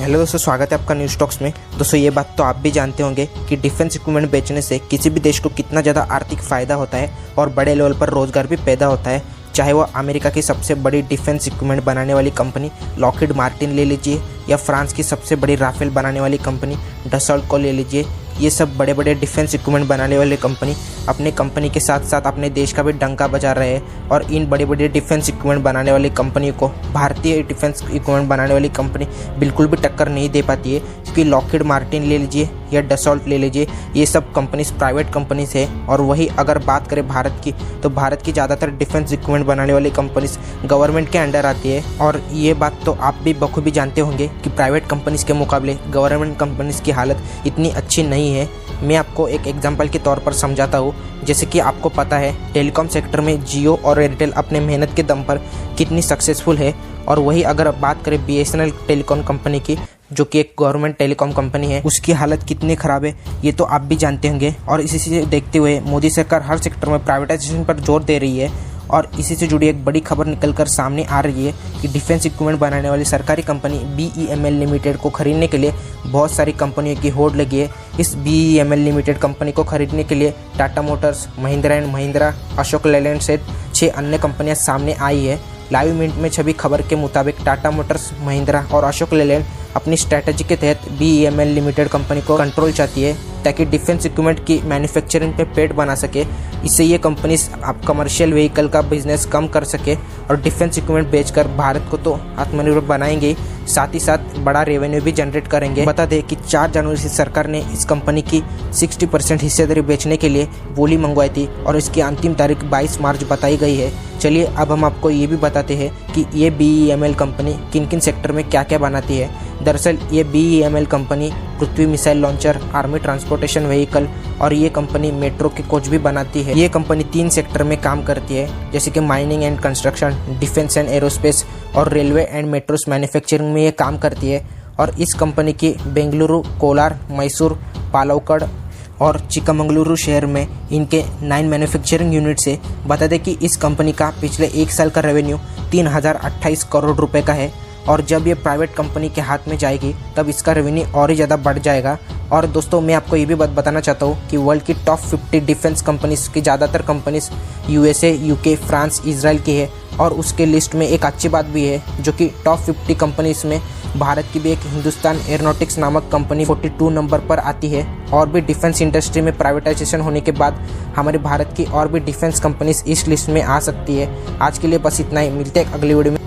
Hello दोस्तों, स्वागत है आपका न्यूज़ टॉक्स में। दोस्तों ये बात तो आप भी जानते होंगे कि डिफेंस इक्विपमेंट बेचने से किसी भी देश को कितना ज़्यादा आर्थिक फ़ायदा होता है और बड़े लेवल पर रोज़गार भी पैदा होता है। चाहे वो अमेरिका की सबसे बड़ी डिफेंस इक्विपमेंट बनाने वाली कंपनी लॉकहीड मार्टिन ले लीजिए या फ्रांस की सबसे बड़ी राफेल बनाने वाली कंपनी डसॉल्ट को ले लीजिए। ये सब बड़े बड़े डिफेंस इक्विपमेंट बनाने वाले कंपनी अपने कंपनी के साथ साथ अपने देश का भी डंका बजा रहे हैं और इन बड़ी बड़ी डिफेंस इक्विपमेंट बनाने वाली कंपनियों को भारतीय डिफेंस इक्विपमेंट बनाने वाली कंपनी बिल्कुल भी टक्कर नहीं दे पाती है। क्योंकि लॉकहीड मार्टिन ले लीजिए या डसॉल्ट ले लीजिए, ये सब कंपनीज प्राइवेट कंपनीज है। और वही अगर बात करें भारत की, तो भारत की ज़्यादातर डिफेंस इक्विपमेंट बनाने वाली कंपनीज गवर्नमेंट के अंडर आती है। और ये बात तो आप भी बखूबी जानते होंगे कि प्राइवेट कंपनीज के मुकाबले गवर्नमेंट कंपनीज की हालत इतनी अच्छी नहीं है। मैं आपको एक एग्जांपल के तौर पर समझाता हूँ। जैसे कि आपको पता है टेलीकॉम सेक्टर में जियो और एयरटेल अपने मेहनत के दम पर कितनी सक्सेसफुल है। और वही अगर बात करें BSNL टेलीकॉम कंपनी की, जो कि एक गवर्नमेंट टेलीकॉम कंपनी है, उसकी हालत कितनी ख़राब है ये तो आप भी जानते होंगे। और इसी से देखते हुए मोदी सरकार हर सेक्टर में प्राइवेटाइजेशन पर जोर दे रही है। और इसी से जुड़ी एक बड़ी खबर निकलकर सामने आ रही है कि डिफेंस इक्विपमेंट बनाने वाली सरकारी कंपनी BEML लिमिटेड को खरीदने के लिए बहुत सारी कंपनियों की होड़ लगी है। इस BEML लिमिटेड कंपनी को खरीदने के लिए टाटा मोटर्स, महिंद्रा एंड महिंद्रा, अशोक लेलैंड सहित 6 अन्य कंपनियां सामने आई है। लाइव मिनट में छवि खबर के मुताबिक टाटा मोटर्स, महिंद्रा और अशोक लेलैंड अपनी स्ट्रैटेजी के तहत BEML लिमिटेड कंपनी को कंट्रोल चाहती है ताकि डिफेंस इक्विपमेंट की मैन्युफैक्चरिंग पे पेट बना सके। इससे ये कंपनीज आप कमर्शियल व्हीकल का बिजनेस कम कर सके और डिफेंस इक्विपमेंट बेचकर भारत को तो आत्मनिर्भर बनाएंगे, साथ ही साथ बड़ा रेवेन्यू भी जनरेट करेंगे। बता दें कि 4 जनवरी से सरकार ने इस कंपनी की 60% हिस्सेदारी बेचने के लिए बोली मंगवाई थी और इसकी अंतिम तारीख 22 मार्च बताई गई है। चलिए अब हम आपको ये भी बताते हैं कि ये BEML कंपनी किन किन सेक्टर में क्या क्या बनाती है। दरअसल ये BEML company Prithvi missile launcher, army transportation vehicle और ये कंपनी मेट्रो के कोच भी बनाती है। ये कंपनी 3 सेक्टर में काम करती है, जैसे कि mining and construction, defence and aerospace और रेलवे एंड मेट्रोस मैन्युफैक्चरिंग में ये काम करती है। और इस कंपनी की बेंगलुरु, कोलार, मैसूर, पालक्कड़ और चिक्कामगलुरु शहर में इनके 9 मैन्युफैक्चरिंग यूनिट्स है। बता दें कि इस कंपनी का पिछले 1 साल का रेवेन्यू 3028 करोड़ रुपए का है और जब ये प्राइवेट कंपनी के हाथ में जाएगी तब इसका रेवेन्यू और ही ज़्यादा बढ़ जाएगा। और दोस्तों मैं आपको ये भी बताना चाहता हूँ कि वर्ल्ड की टॉप 50 डिफेंस कंपनीज की ज़्यादातर companies USA, UK, France, Israel की है। और उसके लिस्ट में एक अच्छी बात भी है, जो कि टॉप 50 कंपनीज में भारत की भी एक हिंदुस्तान एरोनॉटिक्स नामक कंपनी 42 नंबर पर आती है। और भी डिफेंस इंडस्ट्री में प्राइवेटाइजेशन होने के बाद हमारे भारत की और भी डिफेंस कंपनीज इस लिस्ट में आ सकती है। आज के लिए बस इतना ही, मिलते हैं अगली वीडियो में।